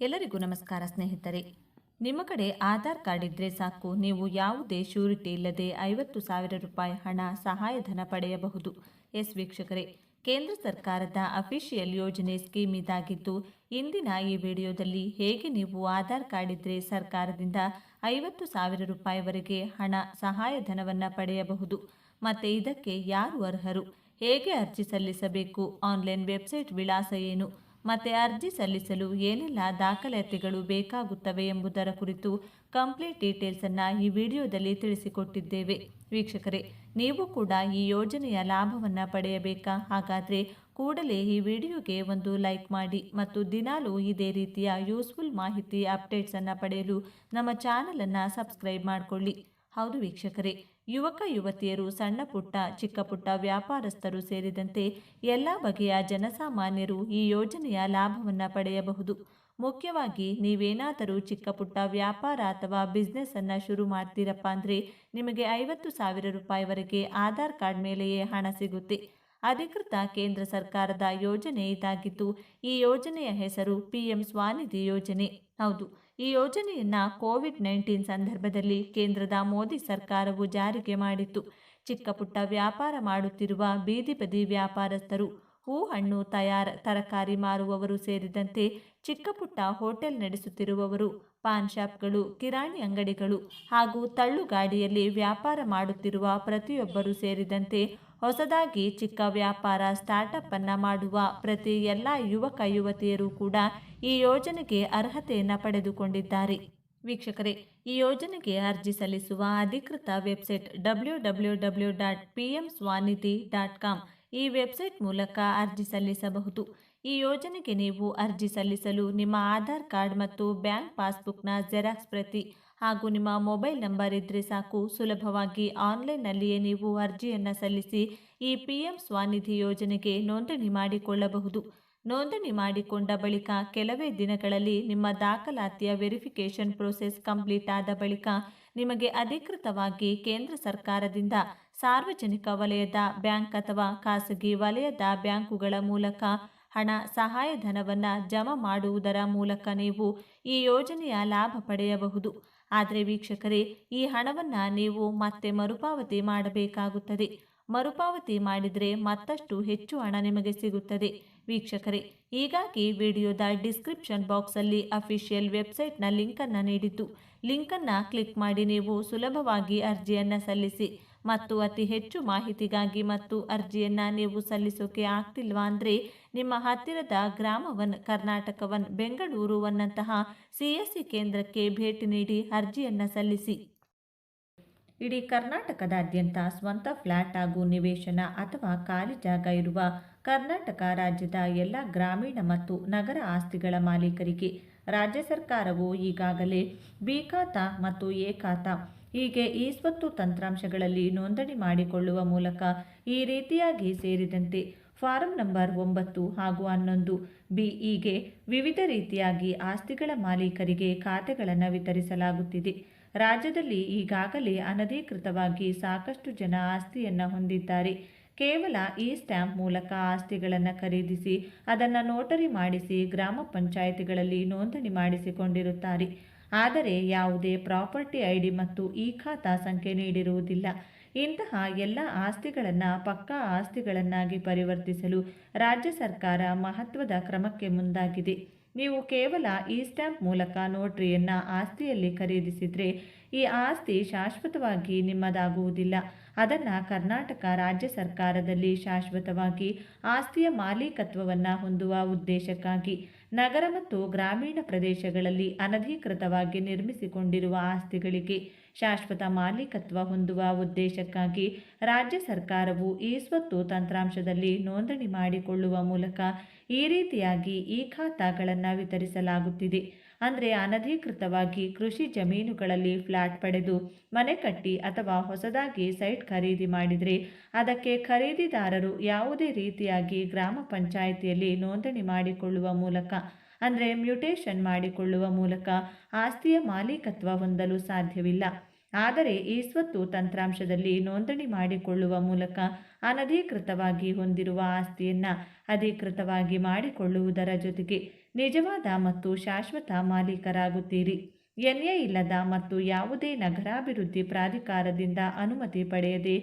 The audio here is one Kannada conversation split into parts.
ಎಲ್ಲರಿಗೂ ನಮಸ್ಕಾರ ಸ್ನೇಹಿತರೆ. ನಿಮ್ಮ ಕಡೆ ಆಧಾರ್ ಕಾರ್ಡ್ ಇದ್ರೆ ಸಾಕು, ನೀವು ಯಾವುದೇ ಶ್ಯೂರಿಟಿ ಇಲ್ಲದೆ 50,000 ರೂಪಾಯಿ ಹಣ ಸಹಾಯಧನ ಪಡೆಯಬಹುದು. ಎಸ್ ವೀಕ್ಷಕರೇ, ಕೇಂದ್ರ ಸರ್ಕಾರದ ಅಫಿಷಿಯಲ್ ಯೋಜನೆ ಸ್ಕೀಮ್ ಇದಾಗಿದ್ದು, ಇಂದಿನ ಈ ವಿಡಿಯೋದಲ್ಲಿ ಹೇಗೆ ನೀವು ಆಧಾರ್ ಕಾರ್ಡ್ ಇದ್ರೆ ಸರ್ಕಾರದಿಂದ 50,000 ರೂಪಾಯಿವರೆಗೆ ಹಣ ಸಹಾಯಧನವನ್ನು ಪಡೆಯಬಹುದು, ಮತ್ತೆ ಇದಕ್ಕೆ ಯಾರು ಅರ್ಹರು, ಹೇಗೆ ಅರ್ಜಿ ಸಲ್ಲಿಸಬೇಕು, ಆನ್ಲೈನ್ ವೆಬ್ಸೈಟ್ ವಿಳಾಸ ಏನು, ಮತ್ತೆ ಅರ್ಜಿ ಸಲ್ಲಿಸಲು ಏನೆಲ್ಲ ದಾಖಲಾತಿಗಳು ಬೇಕಾಗುತ್ತವೆ ಎಂಬುದರ ಕುರಿತು ಕಂಪ್ಲೀಟ್ ಡೀಟೇಲ್ಸ್ ಅನ್ನ ಈ ವಿಡಿಯೋದಲ್ಲಿ ತಿಳಿಸಿಕೊಟ್ಟಿದ್ದೇವೆ. ವೀಕ್ಷಕರೇ, ನೀವು ಕೂಡ ಈ ಯೋಜನೆಯ ಲಾಭವನ್ನ ಪಡೆಯಬೇಕಾ? ಹಾಗಾದ್ರೆ ಕೂಡಲೇ ಈ ವಿಡಿಯೋಗೆ ಒಂದು ಲೈಕ್ ಮಾಡಿ ಮತ್ತು ದಿನಾಲೂ ಇದೇ ರೀತಿಯ ಯೂಸ್ಫುಲ್ ಮಾಹಿತಿ ಅಪ್ಡೇಟ್ಸ್ ಅನ್ನ ಪಡೆಯಲು ನಮ್ಮ ಚಾನೆಲ್ ಅನ್ನ ಸಬ್ಸ್ಕ್ರೈಬ್ ಮಾಡಿಕೊಳ್ಳಿ. ಹೌದು ವೀಕ್ಷಕರೇ, ಯುವಕ ಯುವತಿಯರು, ಸಣ್ಣ ಪುಟ್ಟ ಚಿಕ್ಕ ಪುಟ್ಟ ವ್ಯಾಪಾರಸ್ಥರು ಸೇರಿದಂತೆ ಎಲ್ಲ ಬಗೆಯ ಜನಸಾಮಾನ್ಯರು ಈ ಯೋಜನೆಯ ಲಾಭವನ್ನು ಪಡೆಯಬಹುದು. ಮುಖ್ಯವಾಗಿ ನೀವೇನಾದರೂ ಚಿಕ್ಕ ಪುಟ್ಟ ವ್ಯಾಪಾರ ಅಥವಾ ಬಿಸ್ನೆಸ್ ಅನ್ನ ಶುರು ಮಾಡ್ತೀರಪ್ಪ ಅಂದರೆ ನಿಮಗೆ 50,000 ರೂಪಾಯಿವರೆಗೆ ಆಧಾರ್ ಕಾರ್ಡ್ ಮೇಲೆಯೇ ಹಣ ಸಿಗುತ್ತೆ. ಅಧಿಕೃತ ಕೇಂದ್ರ ಸರ್ಕಾರದ ಯೋಜನೆ ಇದಾಗಿದ್ದು, ಈ ಯೋಜನೆಯ ಹೆಸರು PM ಸ್ವಾನಿಧಿ ಯೋಜನೆ. ಹೌದು, ಈ ಯೋಜನೆಯನ್ನ ಕೋವಿಡ್-19 ಸಂದರ್ಭದಲ್ಲಿ ಕೇಂದ್ರದ ಮೋದಿ ಸರ್ಕಾರವು ಜಾರಿಗೆ ಮಾಡಿತ್ತು. ಚಿಕ್ಕ ಪುಟ್ಟ ವ್ಯಾಪಾರ ಮಾಡುತ್ತಿರುವ ಬೀದಿ ಬದಿ ವ್ಯಾಪಾರಸ್ಥರು, ಹೂ ಹಣ್ಣು ತರಕಾರಿ ಮಾರುವವರು ಸೇರಿದಂತೆ ಚಿಕ್ಕ ಪುಟ್ಟ ಹೋಟೆಲ್ ನಡೆಸುತ್ತಿರುವವರು, ಪಾನ್ ಶಾಪ್ಗಳು, ಕಿರಾಣಿ ಅಂಗಡಿಗಳು ಹಾಗೂ ತಳ್ಳುಗಾಡಿಯಲ್ಲಿ ವ್ಯಾಪಾರ ಮಾಡುತ್ತಿರುವ ಪ್ರತಿಯೊಬ್ಬರು ಸೇರಿದಂತೆ ಹೊಸದಾಗಿ ಚಿಕ್ಕ ವ್ಯಾಪಾರ ಸ್ಟಾರ್ಟಪ್ ಅನ್ನ ಮಾಡುವ ಪ್ರತಿ ಎಲ್ಲ ಯುವಕ ಯುವತಿಯರು ಕೂಡ ಈ ಯೋಜನೆಗೆ ಅರ್ಹತೆಯನ್ನು ಪಡೆದುಕೊಂಡಿದ್ದಾರೆ. ವೀಕ್ಷಕರೇ, ಈ ಯೋಜನೆಗೆ ಅರ್ಜಿ ಸಲ್ಲಿಸುವ ಅಧಿಕೃತ ವೆಬ್ಸೈಟ್ www.pmswanidhi.com. ಈ ವೆಬ್ಸೈಟ್ ಮೂಲಕ ಅರ್ಜಿ ಸಲ್ಲಿಸಬಹುದು. ಈ ಯೋಜನೆಗೆ ನೀವು ಅರ್ಜಿ ಸಲ್ಲಿಸಲು ನಿಮ್ಮ ಆಧಾರ್ ಕಾರ್ಡ್ ಮತ್ತು ಬ್ಯಾಂಕ್ ಪಾಸ್ಬುಕ್ನ ಜೆರಾಕ್ಸ್ ಪ್ರತಿ ಹಾಗೂ ನಿಮ್ಮ ಮೊಬೈಲ್ ನಂಬರ್ ಇದ್ರೆ ಸಾಕು. ಸುಲಭವಾಗಿ ಆನ್ಲೈನ್ನಲ್ಲಿಯೇ ನೀವು ಅರ್ಜಿಯನ್ನು ಸಲ್ಲಿಸಿ ಈ PM ಸ್ವಾನಿಧಿ ಯೋಜನೆಗೆ ನೋಂದಣಿ ಮಾಡಿಕೊಳ್ಳಬಹುದು. ನೋಂದಣಿ ಮಾಡಿಕೊಂಡ ಬಳಿಕ ಕೆಲವೇ ದಿನಗಳಲ್ಲಿ ನಿಮ್ಮ ದಾಖಲಾತಿಯ ವೆರಿಫಿಕೇಷನ್ ಪ್ರೋಸೆಸ್ ಕಂಪ್ಲೀಟ್ ಆದ ಬಳಿಕ ನಿಮಗೆ ಅಧಿಕೃತವಾಗಿ ಕೇಂದ್ರ ಸರ್ಕಾರದಿಂದ ಸಾರ್ವಜನಿಕ ವಲಯದ ಬ್ಯಾಂಕ್ ಅಥವಾ ಖಾಸಗಿ ವಲಯದ ಬ್ಯಾಂಕುಗಳ ಮೂಲಕ ಹಣ ಸಹಾಯಧನವನ್ನು ಜಮಾ ಮಾಡುವುದರ ಮೂಲಕ ನೀವು ಈ ಯೋಜನೆಯ ಲಾಭ ಪಡೆಯಬಹುದು. ಆದರೆ ವೀಕ್ಷಕರೇ, ಈ ಹಣವನ್ನು ನೀವು ಮತ್ತೆ ಮರುಪಾವತಿ ಮಾಡಬೇಕಾಗುತ್ತದೆ. ಮರುಪಾವತಿ ಮಾಡಿದರೆ ಮತ್ತಷ್ಟು ಹೆಚ್ಚು ಹಣ ನಿಮಗೆ ಸಿಗುತ್ತದೆ. ವೀಕ್ಷಕರೇ, ಹೀಗಾಗಿ ವಿಡಿಯೋದ ಡಿಸ್ಕ್ರಿಪ್ಷನ್ ಬಾಕ್ಸಲ್ಲಿ ಅಫಿಷಿಯಲ್ ವೆಬ್ಸೈಟ್ನ ಲಿಂಕನ್ನು ನೀಡಿದ್ದು, ಲಿಂಕನ್ನು ಕ್ಲಿಕ್ ಮಾಡಿ ನೀವು ಸುಲಭವಾಗಿ ಅರ್ಜಿಯನ್ನು ಸಲ್ಲಿಸಿ. ಮತ್ತು ಅತಿ ಹೆಚ್ಚು ಮಾಹಿತಿಗಾಗಿ ಮತ್ತು ಅರ್ಜಿಯನ್ನು ನೀವು ಸಲ್ಲಿಸೋಕೆ ಆಗ್ತಿಲ್ವಾ ಅಂದರೆ ನಿಮ್ಮ ಹತ್ತಿರದ ಗ್ರಾಮ 1, ಕರ್ನಾಟಕ 1, ಬೆಂಗಳೂರು 1ನಂತಹ CSC ಕೇಂದ್ರಕ್ಕೆ ಭೇಟಿ ನೀಡಿ ಅರ್ಜಿಯನ್ನು ಸಲ್ಲಿಸಿ. ಇಡೀ ಕರ್ನಾಟಕದಾದ್ಯಂತ ಸ್ವಂತ ಫ್ಲ್ಯಾಟ್ ಹಾಗೂ ನಿವೇಶನ ಅಥವಾ ಖಾಲಿ ಜಾಗ ಇರುವ ಕರ್ನಾಟಕ ರಾಜ್ಯದ ಎಲ್ಲ ಗ್ರಾಮೀಣ ಮತ್ತು ನಗರ ಆಸ್ತಿಗಳ ಮಾಲೀಕರಿಗೆ ರಾಜ್ಯ ಸರ್ಕಾರವು ಈಗಾಗಲೇ ಬಿ ಖಾತಾ ಮತ್ತು ಎ ಖಾತಾ ಹೀಗೆ ಈ ಸ್ವತ್ತು ತಂತ್ರಾಂಶಗಳಲ್ಲಿ ನೋಂದಣಿ ಮಾಡಿಕೊಳ್ಳುವ ಮೂಲಕ ಈ ರೀತಿಯಾಗಿ ಸೇರಿದಂತೆ ಫಾರಂ ನಂಬರ್ 9 ಹಾಗೂ 11 ಬಿ ಹೀಗೆ ವಿವಿಧ ರೀತಿಯಾಗಿ ಆಸ್ತಿಗಳ ಮಾಲೀಕರಿಗೆ ಖಾತೆಗಳನ್ನು ವಿತರಿಸಲಾಗುತ್ತಿದೆ. ರಾಜ್ಯದಲ್ಲಿ ಈಗಾಗಲೇ ಅನಧಿಕೃತವಾಗಿ ಸಾಕಷ್ಟು ಜನ ಆಸ್ತಿಯನ್ನು ಹೊಂದಿದ್ದಾರೆ. ಕೇವಲ ಈ ಸ್ಟ್ಯಾಂಪ್ ಮೂಲಕ ಆಸ್ತಿಗಳನ್ನು ಖರೀದಿಸಿ ಅದನ್ನು ನೋಟರಿ ಮಾಡಿಸಿ ಗ್ರಾಮ ಪಂಚಾಯಿತಿಗಳಲ್ಲಿ ನೋಂದಣಿ ಮಾಡಿಸಿಕೊಂಡಿರುತ್ತಾರೆ. ಆದರೆ ಯಾವುದೇ ಪ್ರಾಪರ್ಟಿ ID ಮತ್ತು ಈ ಖಾತಾ ಸಂಖ್ಯೆ ನೀಡಿರುವುದಿಲ್ಲ. ಇಂತಹ ಎಲ್ಲ ಆಸ್ತಿಗಳನ್ನು ಪಕ್ಕಾ ಆಸ್ತಿಗಳನ್ನಾಗಿ ಪರಿವರ್ತಿಸಲು ರಾಜ್ಯ ಸರ್ಕಾರ ಮಹತ್ವದ ಕ್ರಮಕ್ಕೆ ಮುಂದಾಗಿದೆ. ನೀವು ಕೇವಲ ಈ ಸ್ಟ್ಯಾಂಪ್ ಮೂಲಕ ನೋಟ್ರಿಯನ್ನು ಆಸ್ತಿಯಲ್ಲಿ ಖರೀದಿಸಿದರೆ ಈ ಆಸ್ತಿ ಶಾಶ್ವತವಾಗಿ ನಿಮ್ಮದಾಗುವುದಿಲ್ಲ. ಅದನ್ನು ಕರ್ನಾಟಕ ರಾಜ್ಯ ಸರ್ಕಾರದಲ್ಲಿ ಶಾಶ್ವತವಾಗಿ ಆಸ್ತಿಯ ಮಾಲೀಕತ್ವವನ್ನು ಹೊಂದುವ ಉದ್ದೇಶಕ್ಕಾಗಿ ನಗರ ಮತ್ತು ಗ್ರಾಮೀಣ ಪ್ರದೇಶಗಳಲ್ಲಿ ಅನಧಿಕೃತವಾಗಿ ನಿರ್ಮಿಸಿಕೊಂಡಿರುವ ಆಸ್ತಿಗಳಿಗೆ ಶಾಶ್ವತ ಮಾಲೀಕತ್ವ ಹೊಂದುವ ಉದ್ದೇಶಕ್ಕಾಗಿ ರಾಜ್ಯ ಸರ್ಕಾರವು ಈ ಸ್ವತ್ತು ತಂತ್ರಾಂಶದಲ್ಲಿ ನೋಂದಣಿ ಮಾಡಿಕೊಳ್ಳುವ ಮೂಲಕ ಈ ರೀತಿಯಾಗಿ ಈ ಖಾತಾಗಳನ್ನು ವಿತರಿಸಲಾಗುತ್ತಿದೆ. ಅಂದರೆ ಅನಧಿಕೃತವಾಗಿ ಕೃಷಿ ಜಮೀನುಗಳಲ್ಲಿ ಫ್ಲ್ಯಾಟ್ ಪಡೆದು ಮನೆ ಕಟ್ಟಿ ಅಥವಾ ಹೊಸದಾಗಿ ಸೈಟ್ ಖರೀದಿ ಮಾಡಿದರೆ ಅದಕ್ಕೆ ಖರೀದಿದಾರರು ಯಾವುದೇ ರೀತಿಯಾಗಿ ಗ್ರಾಮ ಪಂಚಾಯಿತಿಯಲ್ಲಿ ನೋಂದಣಿ ಮಾಡಿಕೊಳ್ಳುವ ಮೂಲಕ ಅಂದರೆ ಮ್ಯೂಟೇಷನ್ ಮಾಡಿಕೊಳ್ಳುವ ಮೂಲಕ ಆಸ್ತಿಯ ಮಾಲೀಕತ್ವ ಹೊಂದಲು ಸಾಧ್ಯವಿಲ್ಲ. ಆದರೆ ಈ ಸ್ವತ್ತು ತಂತ್ರಾಂಶದಲ್ಲಿ ನೋಂದಣಿ ಮಾಡಿಕೊಳ್ಳುವ ಮೂಲಕ ಅನಧಿಕೃತವಾಗಿ ಹೊಂದಿರುವ ಆಸ್ತಿಯನ್ನು ಅಧಿಕೃತವಾಗಿ ಮಾಡಿಕೊಳ್ಳುವುದರ ಜೊತೆಗೆ ನಿಜವಾದ ಮತ್ತು ಶಾಶ್ವತ ಮಾಲೀಕರಾಗುತ್ತೀರಿ. ಎನ್ಎ ಇಲ್ಲದ ಮತ್ತು ಯಾವುದೇ ನಗರಾಭಿವೃದ್ಧಿ ಪ್ರಾಧಿಕಾರದಿಂದ ಅನುಮತಿ ಪಡೆಯದೆ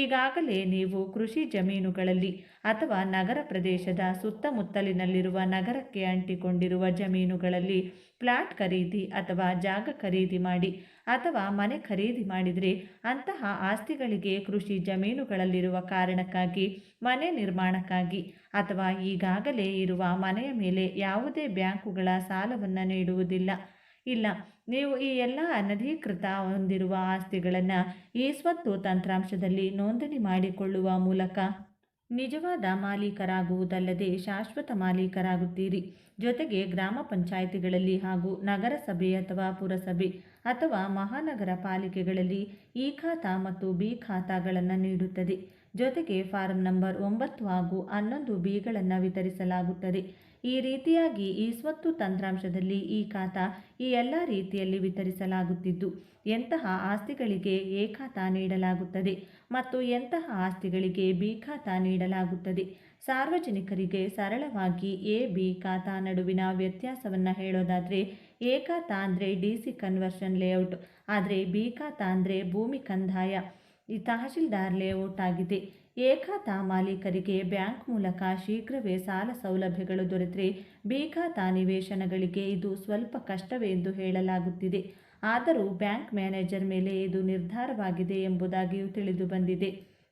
ಈಗಾಗಲೇ ನೀವು ಕೃಷಿ ಜಮೀನುಗಳಲ್ಲಿ ಅಥವಾ ನಗರ ಪ್ರದೇಶದ ಸುತ್ತಮುತ್ತಲಿನಲ್ಲಿರುವ ನಗರಕ್ಕೆ ಅಂಟಿಕೊಂಡಿರುವ ಜಮೀನುಗಳಲ್ಲಿ ಪ್ಲಾಟ್ ಖರೀದಿ ಅಥವಾ ಜಾಗ ಖರೀದಿ ಮಾಡಿ ಅಥವಾ ಮನೆ ಖರೀದಿ ಮಾಡಿದರೆ ಅಂತಹ ಆಸ್ತಿಗಳಿಗೆ ಕೃಷಿ ಜಮೀನುಗಳಲ್ಲಿರುವ ಕಾರಣಕ್ಕಾಗಿ ಮನೆ ನಿರ್ಮಾಣಕ್ಕಾಗಿ ಅಥವಾ ಈಗಾಗಲೇ ಇರುವ ಮನೆಯ ಮೇಲೆ ಯಾವುದೇ ಬ್ಯಾಂಕುಗಳ ಸಾಲವನ್ನು ನೀಡುವುದಿಲ್ಲ. ಇಲ್ಲ, ನೀವು ಈ ಎಲ್ಲ ಅನಧಿಕೃತ ಹೊಂದಿರುವ ಆಸ್ತಿಗಳನ್ನು ಈ ಸ್ವತ್ತು ತಂತ್ರಾಂಶದಲ್ಲಿ ನೋಂದಣಿ ಮಾಡಿಕೊಳ್ಳುವ ಮೂಲಕ ನಿಜವಾದ ಮಾಲೀಕರಾಗುವುದಲ್ಲದೆ ಶಾಶ್ವತ ಮಾಲೀಕರಾಗುತ್ತೀರಿ. ಜೊತೆಗೆ ಗ್ರಾಮ ಪಂಚಾಯಿತಿಗಳಲ್ಲಿ ಹಾಗೂ ನಗರಸಭೆ ಅಥವಾ ಪುರಸಭೆ ಅಥವಾ ಮಹಾನಗರ ಪಾಲಿಕೆಗಳಲ್ಲಿ ಇ ಖಾತಾ ಮತ್ತು ಬಿ ಖಾತಾಗಳನ್ನು ನೀಡುತ್ತದೆ. ಜೊತೆಗೆ ಫಾರಂ ನಂಬರ್ 9 ಹಾಗೂ 11 ಬಿಗಳನ್ನು ವಿತರಿಸಲಾಗುತ್ತದೆ. ಈ ರೀತಿಯಾಗಿ ಈ ಸ್ವತ್ತು ತಂತ್ರಾಂಶದಲ್ಲಿ ಈ ಖಾತಾ ಈ ಎಲ್ಲ ರೀತಿಯಲ್ಲಿ ವಿತರಿಸಲಾಗುತ್ತಿದ್ದು ಎಂತಹ ಆಸ್ತಿಗಳಿಗೆ ಎ ಖಾತಾ ನೀಡಲಾಗುತ್ತದೆ ಮತ್ತು ಎಂತಹ ಆಸ್ತಿಗಳಿಗೆ ಬಿ ಖಾತಾ ನೀಡಲಾಗುತ್ತದೆ. ಸಾರ್ವಜನಿಕರಿಗೆ ಸರಳವಾಗಿ ಎ ಬಿ ಖಾತಾ ನಡುವಿನ ವ್ಯತ್ಯಾಸವನ್ನು ಹೇಳೋದಾದರೆ ಎ ಖಾತಾ ಅಂದರೆ ಡಿಸಿ ಕನ್ವರ್ಷನ್ ಲೇಔಟ್, ಆದರೆ ಬಿ ಖಾತಾ ಅಂದರೆ ಭೂಮಿ ಕಂದಾಯ ತಹಶೀಲ್ದಾರ್ ಲೇಔಟ್ ಆಗಿದೆ. ಎ ಖಾತಾ ಮಾಲೀಕರಿಗೆ ಬ್ಯಾಂಕ್ ಮೂಲಕ ಶೀಘ್ರವೇ ಸಾಲ ಸೌಲಭ್ಯಗಳು ದೊರೆತರೆ ಬಿ ಖಾತಾ ನಿವೇಶನಗಳಿಗೆ ಇದು ಸ್ವಲ್ಪ ಕಷ್ಟವೇ ಎಂದು ಹೇಳಲಾಗುತ್ತಿದೆ. ಆದರೂ ಬ್ಯಾಂಕ್ ಮ್ಯಾನೇಜರ್ ಮೇಲೆ ಇದು ನಿರ್ಧಾರವಾಗಿದೆ ಎಂಬುದಾಗಿಯೂ ತಿಳಿದು ಬಂದಿದೆ.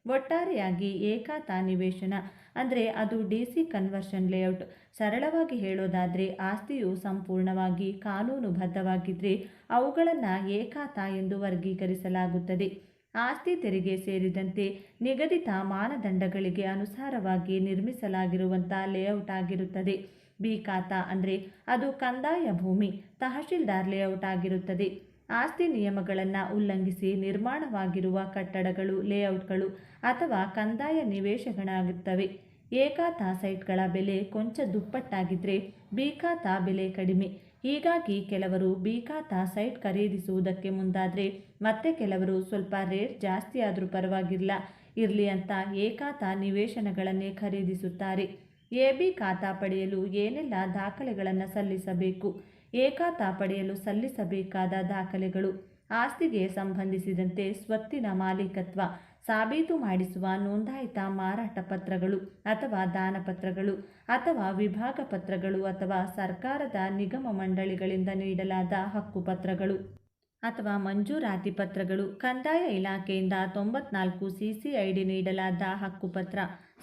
ಒಟ್ಟಾರೆಯಾಗಿ ಎ ಖಾತಾ ನಿವೇಶನ ಅಂದರೆ ಅದು ಡಿಸಿ ಕನ್ವರ್ಷನ್ ಲೇಔಟ್. ಸರಳವಾಗಿ ಹೇಳೋದಾದರೆ ಆಸ್ತಿಯು ಸಂಪೂರ್ಣವಾಗಿ ಕಾನೂನುಬದ್ಧವಾಗಿದ್ದರೆ ಅವುಗಳನ್ನು ಎ ಖಾತಾ ಎಂದು ವರ್ಗೀಕರಿಸಲಾಗುತ್ತದೆ. ಆಸ್ತಿ ತೆರಿಗೆ ಸೇರಿದಂತೆ ನಿಗದಿತ ಮಾನದಂಡಗಳಿಗೆ ಅನುಸಾರವಾಗಿ ನಿರ್ಮಿಸಲಾಗಿರುವಂಥ ಲೇಔಟ್ ಆಗಿರುತ್ತದೆ. ಬಿ ಖಾತಾ ಅಂದರೆ ಅದು ಕಂದಾಯ ಭೂಮಿ ತಹಶೀಲ್ದಾರ್ ಲೇಔಟ್ ಆಗಿರುತ್ತದೆ. ಆಸ್ತಿ ನಿಯಮಗಳನ್ನು ಉಲ್ಲಂಘಿಸಿ ನಿರ್ಮಾಣವಾಗಿರುವ ಕಟ್ಟಡಗಳು, ಲೇಔಟ್ಗಳು ಅಥವಾ ಕಂದಾಯ ನಿವೇಶನಗಳಾಗುತ್ತವೆ. ಎ ಖಾತಾ ಸೈಟ್ಗಳ ಬೆಲೆ ಕೊಂಚ ದುಪ್ಪಟ್ಟಾಗಿದ್ದರೆ ಬಿ ಖಾತಾ ಬೆಲೆ ಕಡಿಮೆ. ಹೀಗಾಗಿ ಕೆಲವರು ಬಿ ಖಾತಾ ಸೈಟ್ ಖರೀದಿಸುವುದಕ್ಕೆ ಮುಂದಾದರೆ ಮತ್ತೆ ಕೆಲವರು ಸ್ವಲ್ಪ ರೇಟ್ ಜಾಸ್ತಿ ಆದರೂ ಪರವಾಗಿಲ್ಲ ಇರಲಿ ಅಂತ ಎ ಖಾತಾ ನಿವೇಶನಗಳನ್ನೇ ಖರೀದಿಸುತ್ತಾರೆ. ಎ ಬಿ ಖಾತಾ ಪಡೆಯಲು ಏನೆಲ್ಲ ದಾಖಲೆಗಳನ್ನು ಸಲ್ಲಿಸಬೇಕು? ಎ ಖಾತಾ ಪಡೆಯಲು ಸಲ್ಲಿಸಬೇಕಾದ ದಾಖಲೆಗಳು: ಆಸ್ತಿಗೆ ಸಂಬಂಧಿಸಿದಂತೆ ಸ್ವತ್ತಿನ ಮಾಲೀಕತ್ವ ಸಾಬೀತು ಮಾಡಿಸುವ ನೋಂದಾಯಿತ ಮಾರಾಟ ಪತ್ರಗಳು ಅಥವಾ ದಾನಪತ್ರಗಳು ಅಥವಾ ವಿಭಾಗ ಪತ್ರಗಳು ಅಥವಾ ಸರ್ಕಾರದ ನಿಗಮ ಮಂಡಳಿಗಳಿಂದ ನೀಡಲಾದ ಹಕ್ಕುಪತ್ರಗಳು ಅಥವಾ ಮಂಜೂರಾತಿ ಪತ್ರಗಳು, ಕಂದಾಯ ಇಲಾಖೆಯಿಂದ 94 CCID ನೀಡಲಾದ ಹಕ್ಕುಪತ್ರ,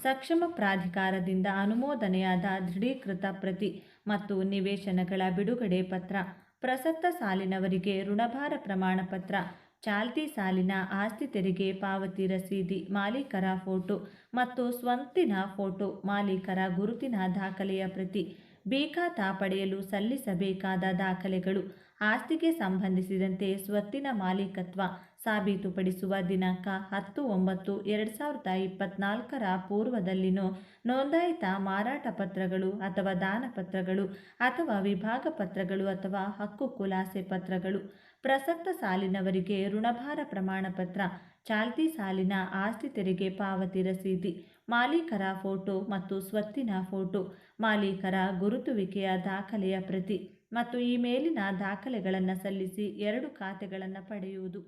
ಸಕ್ಷಮ ಪ್ರಾಧಿಕಾರದಿಂದ ಅನುಮೋದನೆಯಾದ ದೃಢೀಕೃತ ಪ್ರತಿ ಮತ್ತು ನಿವೇಶನಗಳ ಬಿಡುಗಡೆ ಪತ್ರ, ಪ್ರಸಕ್ತ ಸಾಲಿನವರಿಗೆ ಋಣಭಾರ ಪ್ರಮಾಣ ಪತ್ರ, ಚಾಲ್ತಿ ಸಾಲಿನ ಆಸ್ತಿ ತೆರಿಗೆ ಪಾವತಿ ರಸೀದಿ, ಮಾಲೀಕರ ಫೋಟೋ ಮತ್ತು ಸ್ವತ್ತಿನ ಫೋಟೋ, ಮಾಲೀಕರ ಗುರುತಿನ ದಾಖಲೆಯ ಪ್ರತಿ. ಬಿ ಖಾತಾ ಪಡೆಯಲು ಸಲ್ಲಿಸಬೇಕಾದ ದಾಖಲೆಗಳು: ಆಸ್ತಿಗೆ ಸಂಬಂಧಿಸಿದಂತೆ ಸ್ವತ್ತಿನ ಮಾಲೀಕತ್ವ ಸಾಬೀತುಪಡಿಸುವ ದಿನಾಂಕ 10/9/2024 ಪೂರ್ವದಲ್ಲಿನೋ ನೋಂದಾಯಿತ ಮಾರಾಟ ಪತ್ರಗಳು ಅಥವಾ ದಾನಪತ್ರಗಳು ಅಥವಾ ವಿಭಾಗ ಪತ್ರಗಳು ಅಥವಾ ಹಕ್ಕು ಖುಲಾಸೆ ಪತ್ರಗಳು, ಪ್ರಸಕ್ತ ಸಾಲಿನವರಿಗೆ ಋಣಭಾರ ಪ್ರಮಾಣ ಪತ್ರ, ಚಾಲ್ತಿ ಸಾಲಿನ ಆಸ್ತಿ ತೆರಿಗೆ ಪಾವತಿ ರಸೀದಿ, ಮಾಲೀಕರ ಫೋಟೋ ಮತ್ತು ಸ್ವತ್ತಿನ ಫೋಟೋ, ಮಾಲೀಕರ ಗುರುತುವಿಕೆಯ ದಾಖಲೆಯ ಪ್ರತಿ ಮತ್ತು ಈ ಮೇಲಿನ ದಾಖಲೆಗಳನ್ನು ಸಲ್ಲಿಸಿ 2 ಖಾತೆಗಳನ್ನು ಪಡೆಯುವುದು.